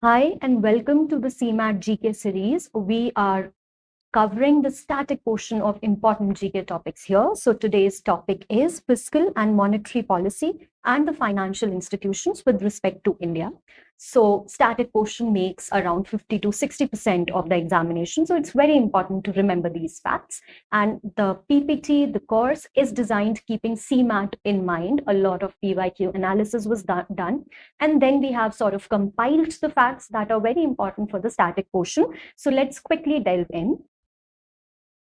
Hi, and welcome to the CMAT GK series. We are covering the static portion of important GK topics here. So today's topic is fiscal and monetary policy and the financial institutions with respect to India. So static portion makes around 50 to 60% of the examination. So it's very important to remember these facts. And the PPT, the course, is designed keeping CMAT in mind. A lot of PYQ analysis was done. And then we have sort of compiled the facts that are very important for the static portion. So let's quickly delve in.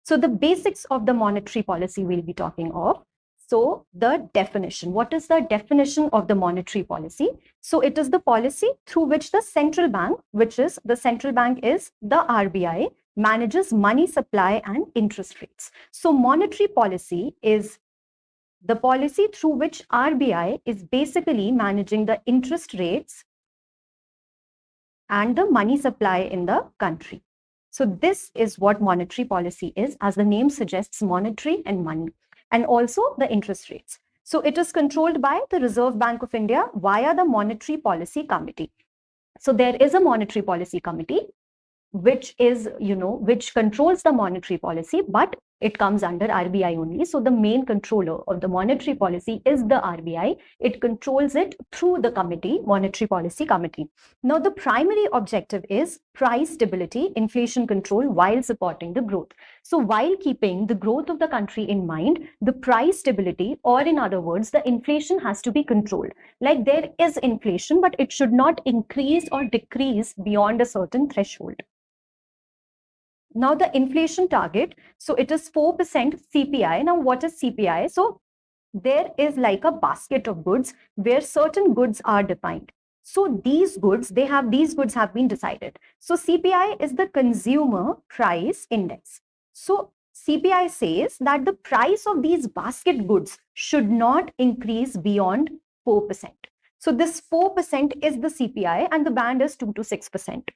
So the basics of the monetary policy we'll be talking of. So the definition, what is the definition of the monetary policy? So it is the policy through which the central bank, which is the central bank is the RBI, manages money supply and interest rates. So monetary policy is the policy through which RBI is basically managing the interest rates and the money supply in the country. So this is what monetary policy is, as the name suggests, monetary and money, and also the interest rates. So it is controlled by the Reserve Bank of India via the Monetary Policy Committee. So there is a Monetary Policy Committee, which is, which controls the monetary policy, but it comes under RBI only. So the main controller of the monetary policy is the RBI. It controls it through the committee, Monetary Policy Committee. Now, the primary objective is price stability, inflation control while supporting the growth. So while keeping the growth of the country in mind, the price stability, or in other words, the inflation has to be controlled. Like there is inflation, but it should not increase or decrease beyond a certain threshold. Now the inflation target, so it is 4% CPI. Now what is CPI? So there is like a basket of goods where certain goods are defined. So these goods have been decided. So CPI is the consumer price index. So CPI says that the price of these basket goods should not increase beyond 4%. So this 4% is the CPI and the band is 2 to 6%.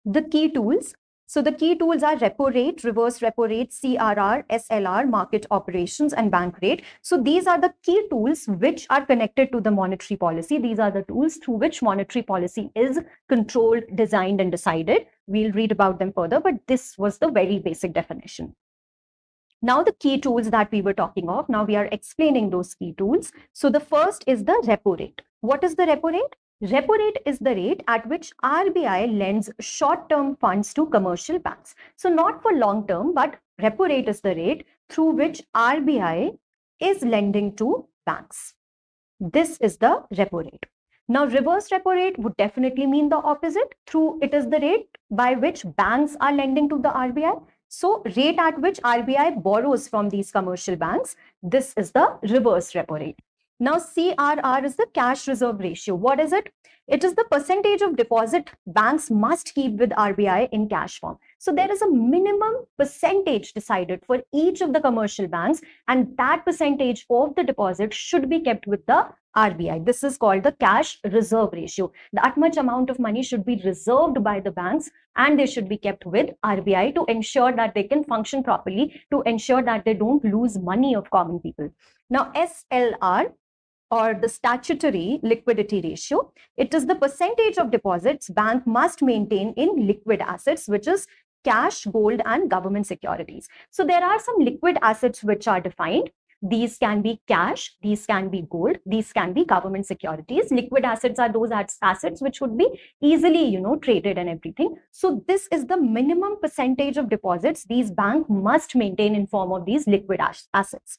The key tools. So the key tools are repo rate, reverse repo rate, CRR, SLR, market operations, and bank rate. So these are the key tools which are connected to the monetary policy. These are the tools through which monetary policy is controlled, designed, and decided. We'll read about them further, but this was the very basic definition. Now the key tools that we were talking of, now we are explaining those key tools. So the first is the repo rate. What is the repo rate? Repo rate is the rate at which RBI lends short-term funds to commercial banks. So not for long-term, but repo rate is the rate through which RBI is lending to banks. This is the repo rate. Now, reverse repo rate would definitely mean the opposite. It is the rate by which banks are lending to the RBI. So rate at which RBI borrows from these commercial banks, this is the reverse repo rate. Now, CRR is the cash reserve ratio. What is it? It is the percentage of deposit banks must keep with RBI in cash form. So there is a minimum percentage decided for each of the commercial banks, and that percentage of the deposit should be kept with the RBI. This is called the cash reserve ratio. That much amount of money should be reserved by the banks and they should be kept with RBI to ensure that they can function properly, to ensure that they don't lose money of common people. Now, SLR, or the statutory liquidity ratio, it is the percentage of deposits bank must maintain in liquid assets, which is cash, gold, and government securities. So there are some liquid assets which are defined. These can be cash, these can be gold, these can be government securities. Liquid assets are those assets which would be easily, traded and everything. So this is the minimum percentage of deposits these banks must maintain in form of these liquid assets.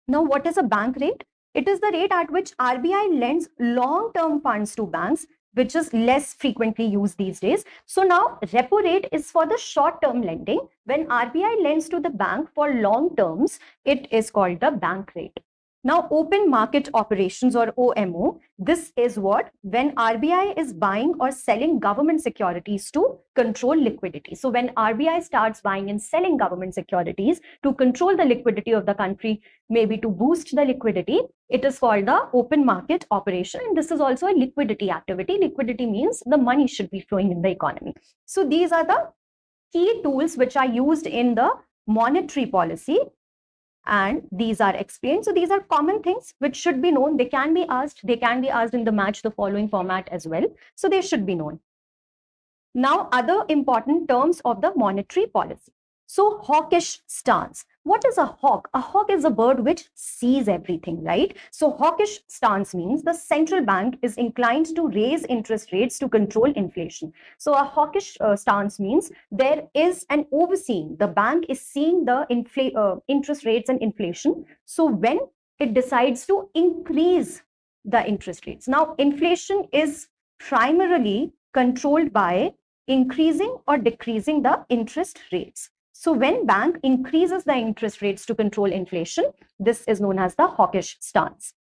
Now, what is a bank rate? It is the rate at which RBI lends long-term funds to banks, which is less frequently used these days. So now repo rate is for the short-term lending. When RBI lends to the bank for long terms, it is called the bank rate. Now, open market operations, or OMO, this is what? When RBI is buying or selling government securities to control liquidity. So when RBI starts buying and selling government securities to control the liquidity of the country, maybe to boost the liquidity, it is called the open market operation. And this is also a liquidity activity. Liquidity means the money should be flowing in the economy. So these are the key tools which are used in the monetary policy, and these are explained. So these are common things which should be known. They can be asked in the match the following format as well. So they should be known. Now, other important terms of the monetary policy. So, hawkish stance. What is a hawk? A hawk is a bird which sees everything, right? So, hawkish stance means the central bank is inclined to raise interest rates to control inflation. So, a hawkish stance means there is an overseeing. The bank is seeing the interest rates and inflation. So, when it decides to increase the interest rates. Now, inflation is primarily controlled by increasing or decreasing the interest rates. So when bank increases the interest rates to control inflation, this is known as the hawkish stance.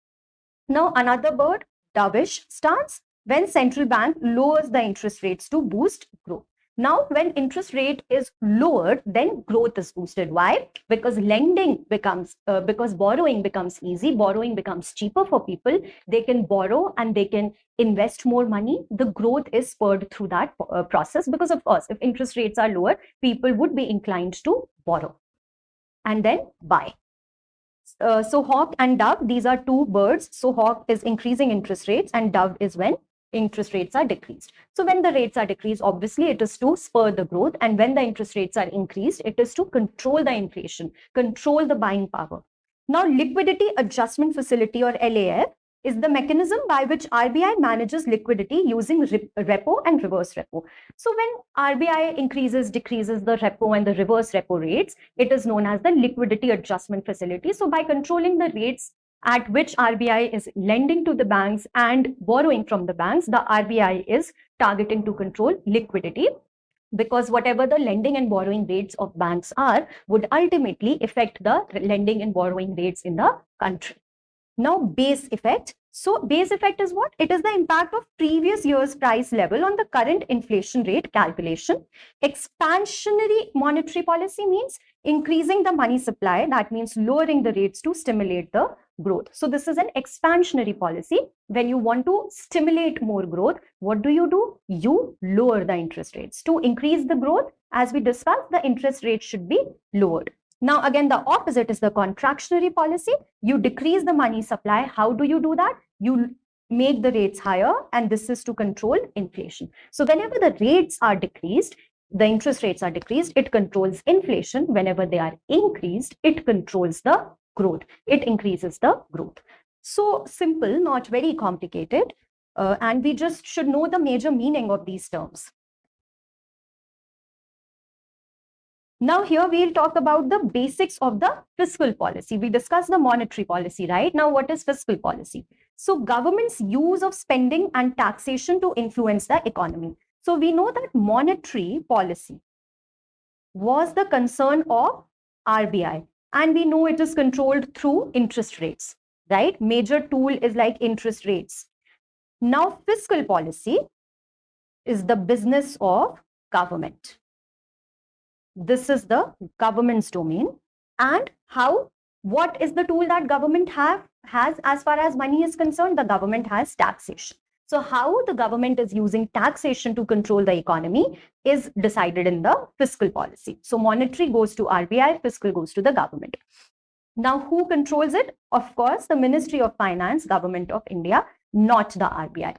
Now another word, dovish stance, when central bank lowers the interest rates to boost growth. Now, when interest rate is lowered, then growth is boosted. Why? Because lending becomes, because borrowing becomes easy, borrowing becomes cheaper for people. They can borrow and they can invest more money. The growth is spurred through that process because, of course, if interest rates are lower, people would be inclined to borrow and then buy. So hawk and dove, these are two birds. So hawk is increasing interest rates and dove is when interest rates are decreased. So when the rates are decreased, obviously it is to spur the growth, and when the interest rates are increased, it is to control the inflation, control the buying power. Now, liquidity adjustment facility, or LAF, is the mechanism by which RBI manages liquidity using repo and reverse repo. So when RBI increases, decreases the repo and the reverse repo rates, it is known as the liquidity adjustment facility. So by controlling the rates at which RBI is lending to the banks and borrowing from the banks, the RBI is targeting to control liquidity, because whatever the lending and borrowing rates of banks are would ultimately affect the lending and borrowing rates in the country. Now, base effect. So, base effect is what? It is the impact of previous year's price level on the current inflation rate calculation. Expansionary monetary policy means increasing the money supply. That means lowering the rates to stimulate the growth. So, this is an expansionary policy. When you want to stimulate more growth, what do? You lower the interest rates. To increase the growth, as we discussed, the interest rate should be lowered. Now, again, the opposite is the contractionary policy. You decrease the money supply. How do you do that? You make the rates higher, and this is to control inflation. So whenever the rates are decreased, the interest rates are decreased, it controls inflation. Whenever they are increased, it controls the growth. It increases the growth. So simple, not very complicated. And we just should know the major meaning of these terms. Now here we'll talk about the basics of the fiscal policy. We discussed the monetary policy, right? Now what is fiscal policy? So government's use of spending and taxation to influence the economy. So we know that monetary policy was the concern of RBI, and we know it is controlled through interest rates, right? Major tool is like interest rates. Now fiscal policy is the business of government. This is the government's domain. And what is the tool that government has as far as money is concerned? The government has taxation. So how the government is using taxation to control the economy is decided in the fiscal policy. So monetary goes to RBI, fiscal goes to the government. Now who controls it? Of course, the Ministry of Finance, Government of India, not the RBI.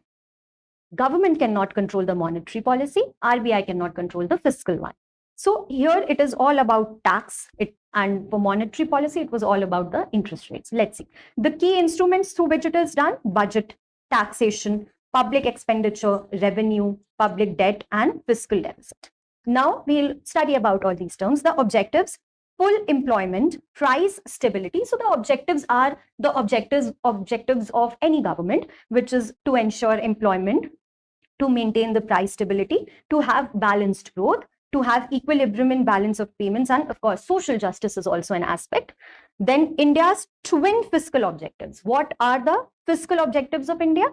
Government cannot control the monetary policy. RBI cannot control the fiscal one. So here it is all about tax, and for monetary policy, it was all about the interest rates. Let's see. The key instruments through which it is done: budget, taxation, public expenditure, revenue, public debt, and fiscal deficit. Now we'll study about all these terms. The objectives: full employment, price stability. So the objectives are the objectives of any government, which is to ensure employment, to maintain the price stability, to have balanced growth, to have equilibrium in balance of payments, and of course, social justice is also an aspect. Then India's twin fiscal objectives. What are the fiscal objectives of India?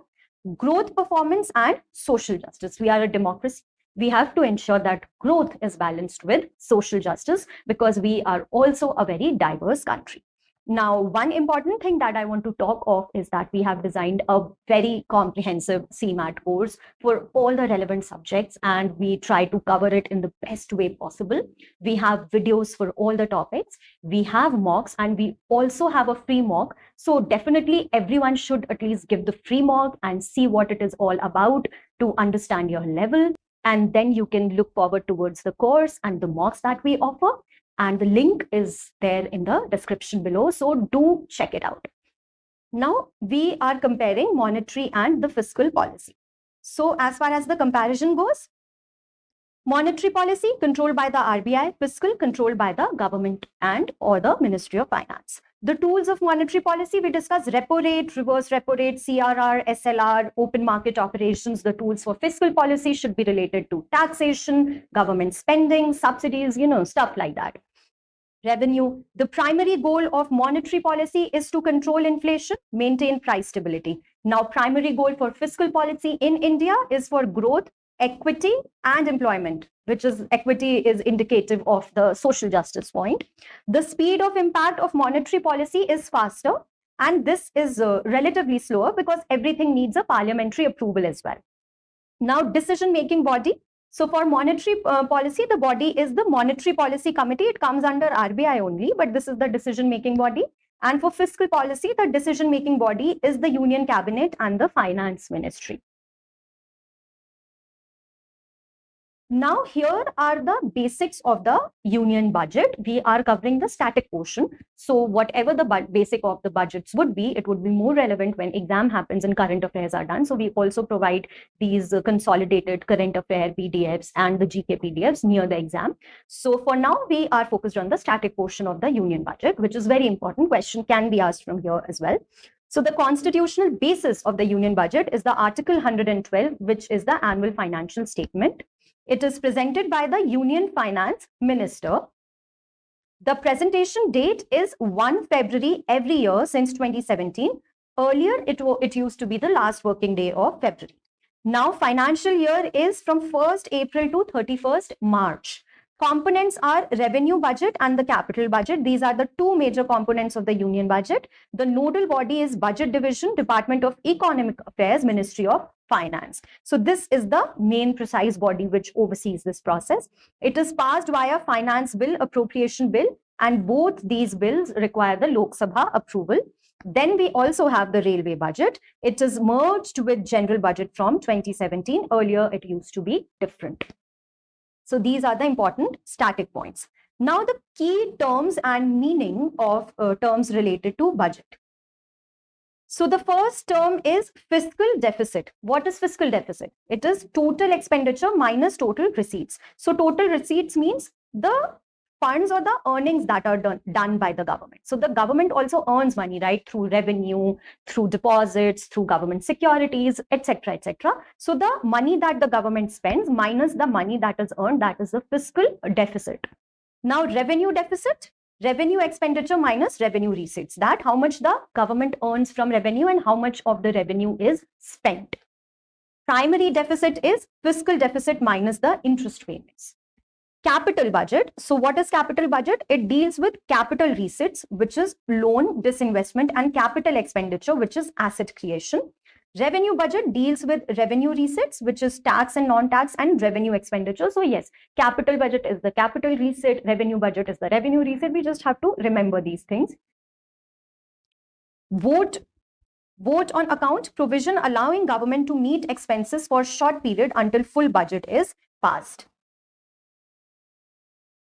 Growth, performance, and social justice. We are a democracy. We have to ensure that growth is balanced with social justice, because we are also a very diverse country. Now, one important thing that I want to talk of is that we have designed a very comprehensive CMAT course for all the relevant subjects, and we try to cover it in the best way possible. We have videos for all the topics. We have mocks, and we also have a free mock. So definitely everyone should at least give the free mock and see what it is all about to understand your level. and then you can look forward towards the course and the mocks that we offer. And the link is there in the description below, so do check it out. Now, we are comparing monetary and the fiscal policy. So, as far as the comparison goes, monetary policy controlled by the RBI, fiscal controlled by the government and or the Ministry of Finance. The tools of monetary policy, we discussed repo rate, reverse repo rate, CRR, SLR, open market operations. The tools for fiscal policy should be related to taxation, government spending, subsidies, stuff like that. Revenue. The primary goal of monetary policy is to control inflation, maintain price stability. Now, primary goal for fiscal policy in India is for growth, equity, and employment, which is equity is indicative of the social justice point. The speed of impact of monetary policy is faster, and this is relatively slower because everything needs a parliamentary approval as well. Now, decision-making body. So for monetary policy, the body is the Monetary Policy Committee. It comes under RBI only, but this is the decision-making body. And for fiscal policy, the decision-making body is the Union Cabinet and the Finance Ministry. Now, here are the basics of the union budget. We are covering the static portion. So whatever the basic of the budgets would be, it would be more relevant when exam happens and current affairs are done. So we also provide these consolidated current affair PDFs and the GK PDFs near the exam. So for now, we are focused on the static portion of the union budget, which is very important. Question can be asked from here as well. So the constitutional basis of the union budget is the Article 112, which is the annual financial statement. It is presented by the Union Finance Minister. The presentation date is 1 February every year since 2017. Earlier, it used to be the last working day of February. Now, financial year is from 1st April to 31st March. Components are revenue budget and the capital budget. These are the two major components of the union budget. The nodal body is Budget Division, Department of Economic Affairs, Ministry of Finance. So this is the main precise body which oversees this process. It is passed via Finance Bill, Appropriation Bill, and both these bills require the Lok Sabha approval. Then we also have the railway budget. It is merged with general budget from 2017. Earlier, it used to be different. So these are the important static points. Now the key terms and meaning of terms related to budget. So the first term is fiscal deficit. What is fiscal deficit? It is total expenditure minus total receipts. So total receipts means the funds or the earnings that are done by the government. So the government also earns money, right, through revenue, through deposits, through government securities, etc., etc. So the money that the government spends minus the money that is earned, that is the fiscal deficit. Now, revenue deficit, revenue expenditure minus revenue receipts, that how much the government earns from revenue and how much of the revenue is spent. Primary deficit is fiscal deficit minus the interest payments. Capital budget. So what is capital budget? It deals with capital receipts, which is loan, disinvestment, and capital expenditure, which is asset creation. Revenue budget deals with revenue receipts, which is tax and non-tax, and revenue expenditure. So yes, capital budget is the capital receipt, revenue budget is the revenue receipt. We just have to remember these things. Vote on account, provision allowing government to meet expenses for short period until full budget is passed.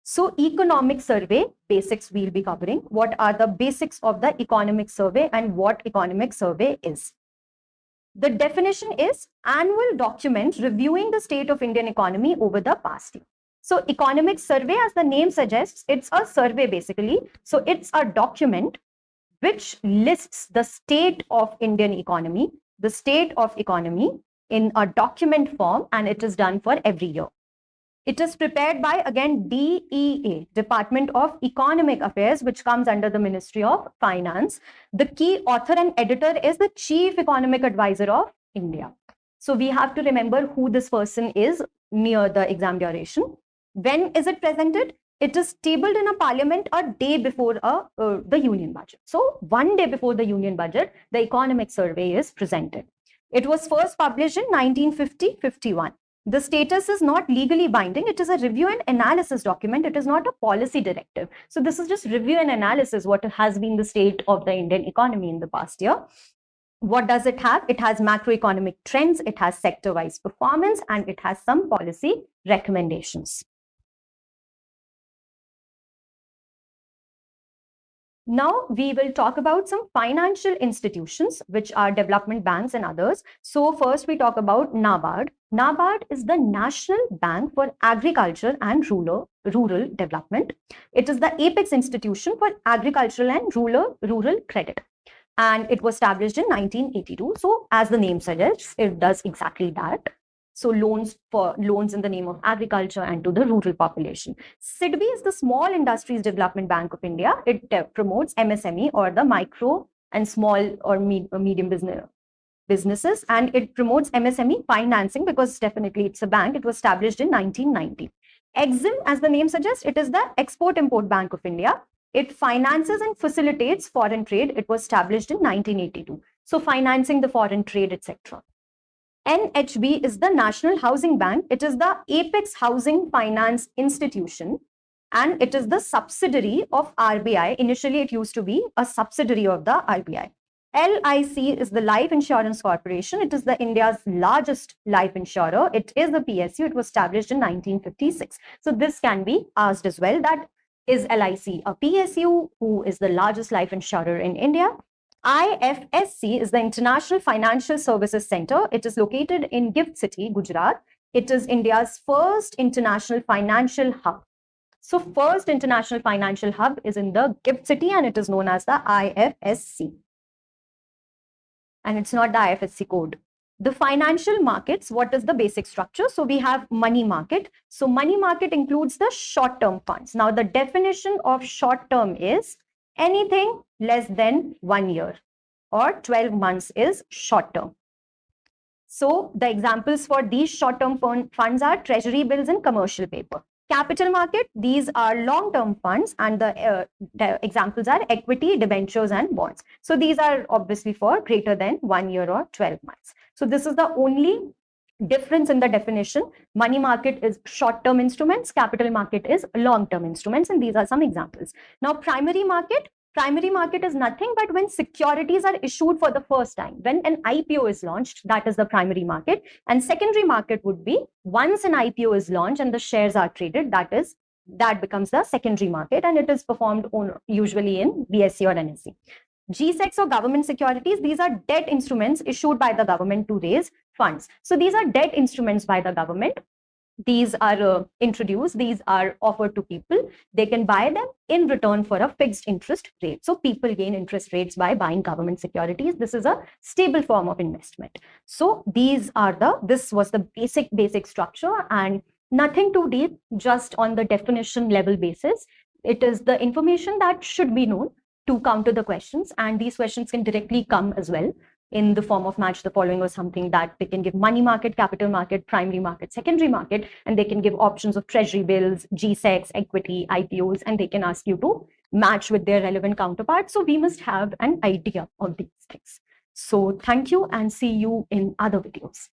So economic survey basics we'll be covering. What are the basics of the economic survey and what economic survey is? The definition is annual document reviewing the state of Indian economy over the past year. So economic survey, as the name suggests, it's a survey basically. So it's a document which lists the state of Indian economy, the state of economy in a document form, and it is done for every year. It is prepared by, again, DEA, Department of Economic Affairs, which comes under the Ministry of Finance. The key author and editor is the Chief Economic Advisor of India. So we have to remember who this person is near the exam duration. When is it presented? It is tabled in a parliament a day before the union budget. So 1 day before the union budget, the economic survey is presented. It was first published in 1950-51. The status is not legally binding. It is a review and analysis document. It is not a policy directive. So this is just review and analysis, what has been the state of the Indian economy in the past year. What does it have? It has macroeconomic trends, it has sector-wise performance, and it has some policy recommendations. Now we will talk about some financial institutions, which are development banks and others. So first we talk about NABARD. NABARD is the National Bank for Agriculture and Rural Development. It is the apex institution for agricultural and rural credit. And it was established in 1982. So as the name suggests, it does exactly that. So loans in the name of agriculture and to the rural population. SIDBI is the Small Industries Development Bank of India. It promotes MSME or the micro and small or medium businesses, and it promotes MSME financing because definitely it's a bank. It was established in 1990. EXIM, as the name suggests, it is the Export-Import Bank of India. It finances and facilitates foreign trade. It was established in 1982. So financing the foreign trade, etc. NHB is the National Housing Bank. It is the apex housing finance institution, and it is the subsidiary of RBI. Initially, it used to be a subsidiary of the RBI. LIC is the Life Insurance Corporation. It is the India's largest life insurer. It is a PSU. It was established in 1956. So this can be asked as well, that is LIC a PSU? Who is the largest life insurer in India? IFSC is the International Financial Services Center. It is located in Gift City, Gujarat. It is India's first international financial hub. So first international financial hub is in the Gift City, and it is known as the IFSC. And it's not the IFSC code. The financial markets, what is the basic structure? So we have money market. So money market includes the short-term funds. Now the definition of short-term is anything less than 1 year or 12 months is short-term. So the examples for these short-term funds are treasury bills and commercial paper. Capital market, these are long-term funds, and the examples are equity, debentures, and bonds. So these are obviously for greater than 1 year or 12 months. So this is the only difference in the definition. Money market is short-term instruments, capital market is long-term instruments, and these are some examples. Now, primary market is nothing but when securities are issued for the first time. When an IPO is launched, that is the primary market. And secondary market would be once an IPO is launched and the shares are traded, that becomes the secondary market, and it is performed usually in BSE or NSE. GSECs or government securities, these are debt instruments issued by the government to raise funds. So these are debt instruments by the government. These are introduced, these are offered to people. They can buy them in return for a fixed interest rate. So people gain interest rates by buying government securities. This is a stable form of investment. So this was the basic structure, and nothing too deep, just on the definition level basis. It is the information that should be known to counter the questions, and these questions can directly come as well in the form of match the following or something, that they can give money market, capital market, primary market, secondary market, and they can give options of treasury bills, GSECs, equity, IPOs, and they can ask you to match with their relevant counterparts. So we must have an idea of these things. So thank you, and see you in other videos.